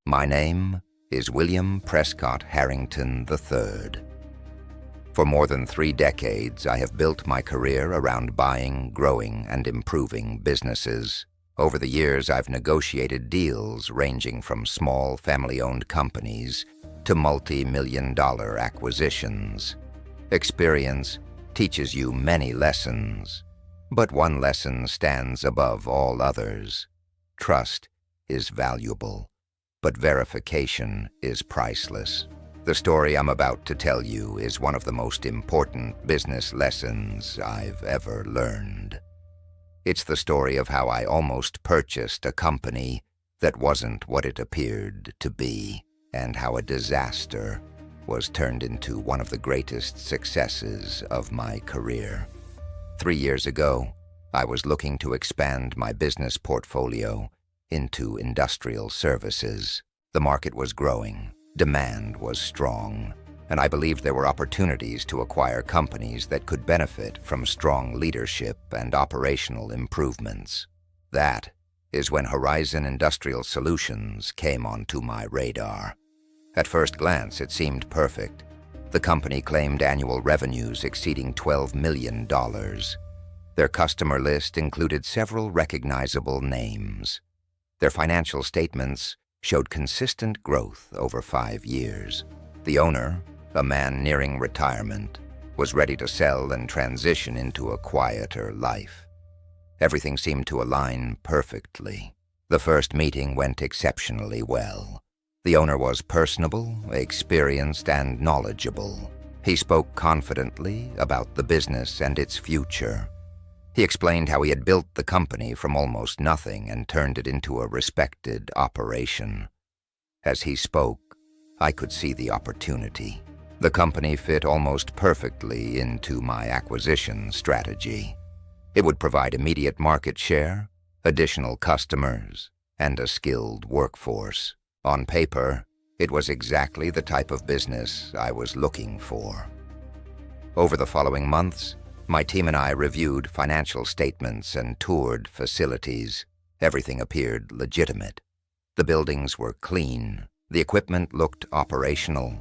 My name is William Prescott Harrington III. For more than 3 decades, I have built my career around buying, growing, and improving businesses. Over the years, I've negotiated deals ranging from small family-owned companies to multi-million-dollar acquisitions. Experience teaches you many lessons, but one lesson stands above all others. Trust is valuable, but verification is priceless. The story I'm about to tell you is one of the most important business lessons I've ever learned. It's the story of how I almost purchased a company that wasn't what it appeared to be, and how a disaster was turned into one of the greatest successes of my career. 3 years ago, I was looking to expand my business portfolio into industrial services. The market was growing, demand was strong, and I believed there were opportunities to acquire companies that could benefit from strong leadership and operational improvements. That is when Horizon Industrial Solutions came onto my radar. At first glance, it seemed perfect. The company claimed annual revenues exceeding $12 million. Their customer list included several recognizable names. Their financial statements showed consistent growth over 5 years. The owner, a man nearing retirement, was ready to sell and transition into a quieter life. Everything seemed to align perfectly. The first meeting went exceptionally well. The owner was personable, experienced, and knowledgeable. He spoke confidently about the business and its future. He explained how he had built the company from almost nothing and turned it into a respected operation. As he spoke, I could see the opportunity. The company fit almost perfectly into my acquisition strategy. It would provide immediate market share, additional customers, and a skilled workforce. On paper, it was exactly the type of business I was looking for. Over the following months, my team and I reviewed financial statements and toured facilities. Everything appeared legitimate. The buildings were clean. The equipment looked operational.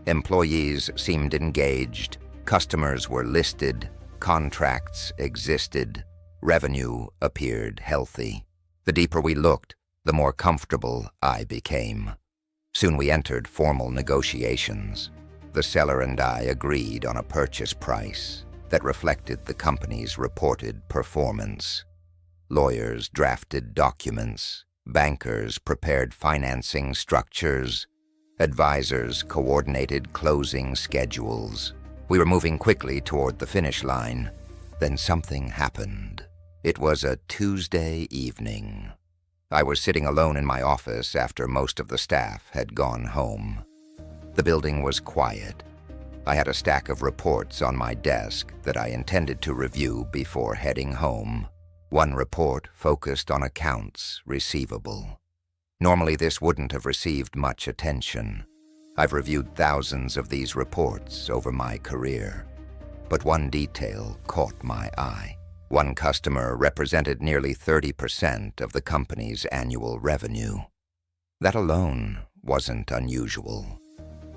Employees seemed engaged. Customers were listed. Contracts existed. Revenue appeared healthy. The deeper we looked, the more comfortable I became. Soon we entered formal negotiations. The seller and I agreed on a purchase price that reflected the company's reported performance. Lawyers drafted documents, bankers prepared financing structures, advisors coordinated closing schedules. We were moving quickly toward the finish line. Then something happened. It was a Tuesday evening. I was sitting alone in my office after most of the staff had gone home. The building was quiet. I had a stack of reports on my desk that I intended to review before heading home. One report focused on accounts receivable. Normally, this wouldn't have received much attention. I've reviewed thousands of these reports over my career. But one detail caught my eye. One customer represented nearly 30% of the company's annual revenue. That alone wasn't unusual.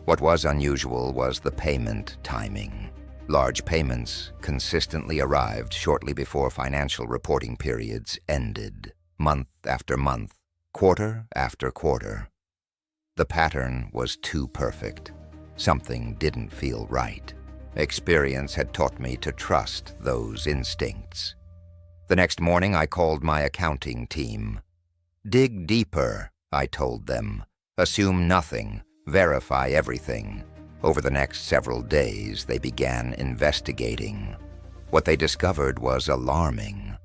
What was unusual was the payment timing. Large payments consistently arrived shortly before financial reporting periods ended, month after month, quarter after quarter. The pattern was too perfect. Something didn't feel right. Experience had taught me to trust those instincts. The next morning, I called my accounting team. "Dig deeper," I told them. "Assume nothing. Verify everything." Over the next several days, they began investigating. What they discovered was alarming.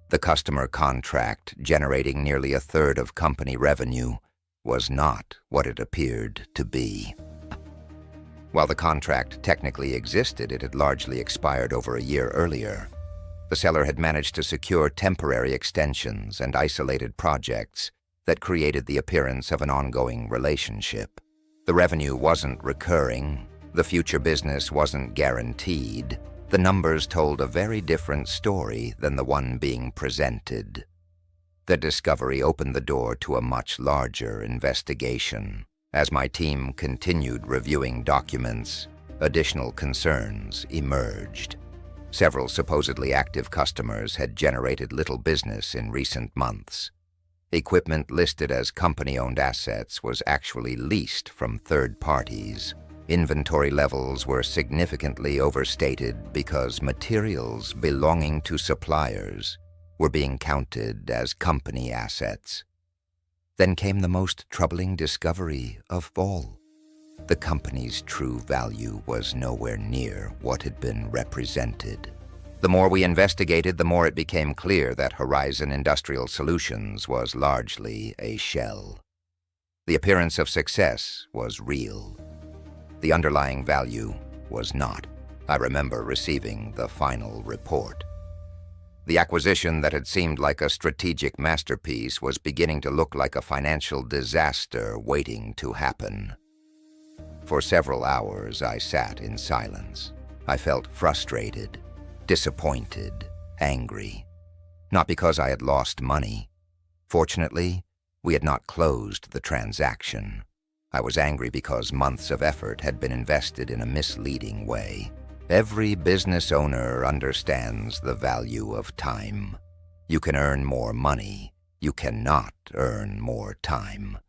The customer contract, generating nearly a third of company revenue, was not what it appeared to be. While the contract technically existed, it had largely expired over a year earlier. The seller had managed to secure temporary extensions and isolated projects that created the appearance of an ongoing relationship. The revenue wasn't recurring. The future business wasn't guaranteed. The numbers told a very different story than the one being presented. The discovery opened the door to a much larger investigation. As my team continued reviewing documents, additional concerns emerged. Several supposedly active customers had generated little business in recent months. Equipment listed as company-owned assets was actually leased from third parties. Inventory levels were significantly overstated because materials belonging to suppliers were being counted as company assets. Then came the most troubling discovery of all. The company's true value was nowhere near what had been represented. The more we investigated, the more it became clear that Horizon Industrial Solutions was largely a shell. The appearance of success was real. The underlying value was not. I remember receiving the final report. The acquisition that had seemed like a strategic masterpiece was beginning to look like a financial disaster waiting to happen. For several hours, I sat in silence. I felt frustrated, disappointed, angry. Not because I had lost money. Fortunately, we had not closed the transaction. I was angry because months of effort had been invested in a misleading way. Every business owner understands the value of time. You can earn more money. You cannot earn more time.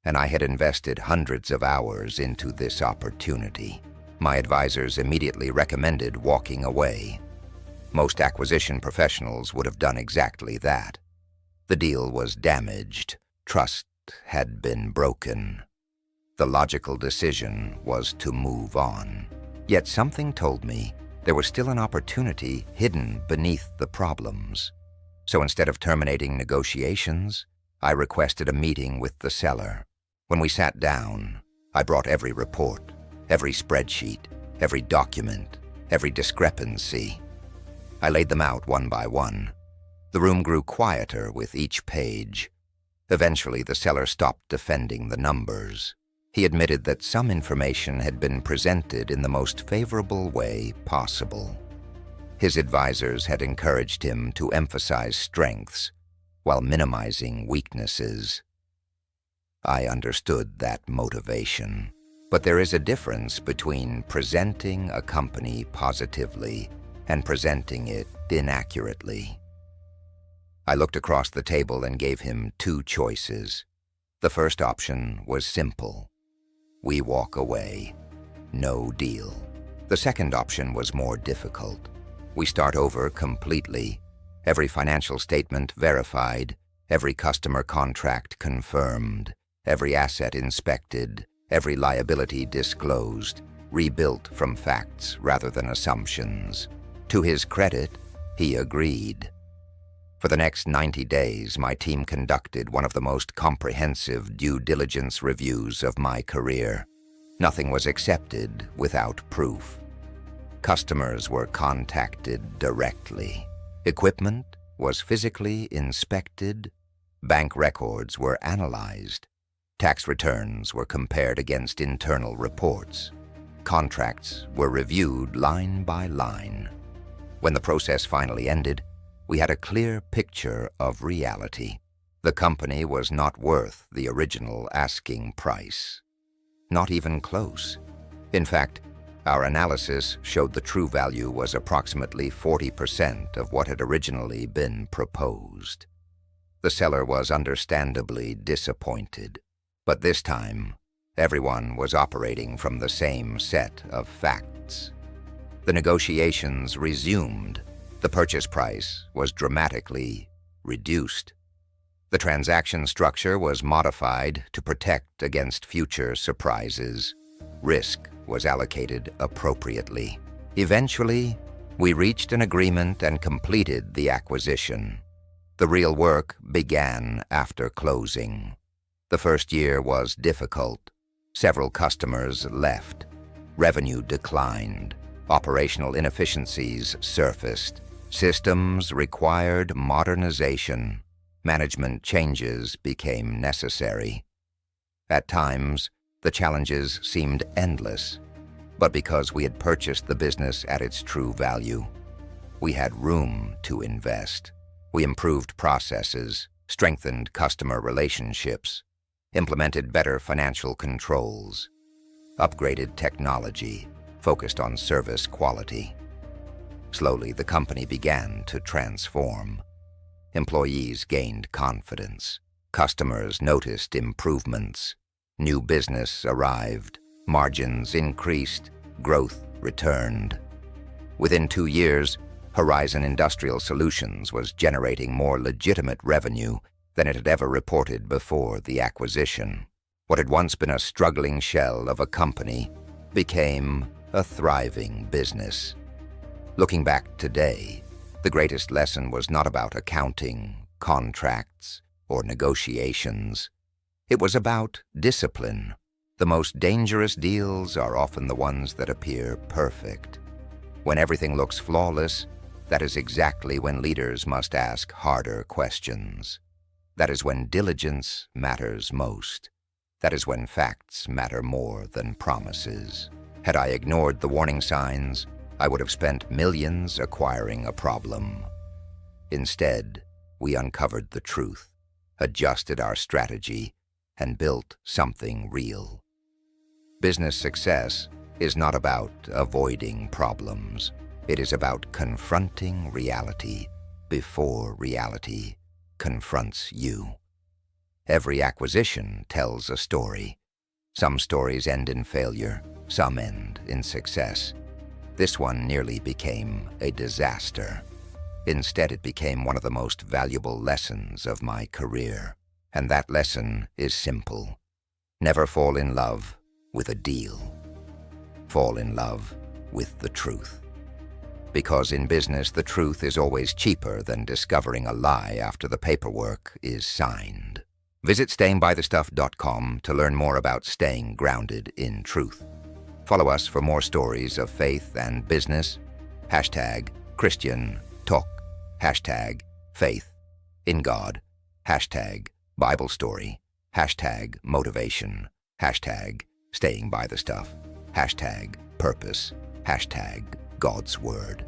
And I had invested hundreds of hours into this opportunity. My advisors immediately recommended walking away. Most acquisition professionals would have done exactly that. The deal was damaged. Trust had been broken. The logical decision was to move on. Yet something told me there was still an opportunity hidden beneath the problems. So instead of terminating negotiations, I requested a meeting with the seller. When we sat down, I brought every report, every spreadsheet, every document, every discrepancy. I laid them out one by one. The room grew quieter with each page. Eventually, the seller stopped defending the numbers. He admitted that some information had been presented in the most favorable way possible. His advisors had encouraged him to emphasize strengths while minimizing weaknesses. I understood that motivation, but there is a difference between presenting a company positively and presenting it inaccurately. I looked across the table and gave him two choices. The first option was simple. We walk away. No deal. The second option was more difficult. We start over completely. Every financial statement verified, every customer contract confirmed, every asset inspected, every liability disclosed, rebuilt from facts rather than assumptions. To his credit, he agreed. For the next 90 days, my team conducted one of the most comprehensive due diligence reviews of my career. Nothing was accepted without proof. Customers were contacted directly. Equipment was physically inspected. Bank records were analyzed. Tax returns were compared against internal reports. Contracts were reviewed line by line. When the process finally ended, we had a clear picture of reality. The company was not worth the original asking price. Not even close. In fact, our analysis showed the true value was approximately 40% of what had originally been proposed. The seller was understandably disappointed, but this time, everyone was operating from the same set of facts. The negotiations resumed. The purchase price was dramatically reduced. The transaction structure was modified to protect against future surprises. Risk was allocated appropriately. Eventually, we reached an agreement and completed the acquisition. The real work began after closing. The first year was difficult. Several customers left. Revenue declined. Operational inefficiencies surfaced. Systems required modernization. Management changes became necessary. At times, the challenges seemed endless, but because we had purchased the business at its true value, we had room to invest. We improved processes, strengthened customer relationships, implemented better financial controls, upgraded technology, focused on service quality. Slowly, the company began to transform. Employees gained confidence. Customers noticed improvements. New business arrived. Margins increased. Growth returned. Within 2 years, Horizon Industrial Solutions was generating more legitimate revenue than it had ever reported before the acquisition. What had once been a struggling shell of a company became a thriving business. Looking back today, the greatest lesson was not about accounting, contracts, or negotiations. It was about discipline. The most dangerous deals are often the ones that appear perfect. When everything looks flawless, that is exactly when leaders must ask harder questions. That is when diligence matters most. That is when facts matter more than promises. Had I ignored the warning signs, I would have spent millions acquiring a problem. Instead, we uncovered the truth, adjusted our strategy, and built something real. Business success is not about avoiding problems. It is about confronting reality before reality confronts you. Every acquisition tells a story. Some stories end in failure, some end in success. This one nearly became a disaster. Instead, it became one of the most valuable lessons of my career. And that lesson is simple. Never fall in love with a deal. Fall in love with the truth. Because in business, the truth is always cheaper than discovering a lie after the paperwork is signed. Visit stayingbythestuff.com to learn more about staying grounded in truth. Follow us for more stories of faith and business. #Christian Talk. #Faith in God. #Bible story. #motivation. #staying by the stuff. #purpose. #God's word.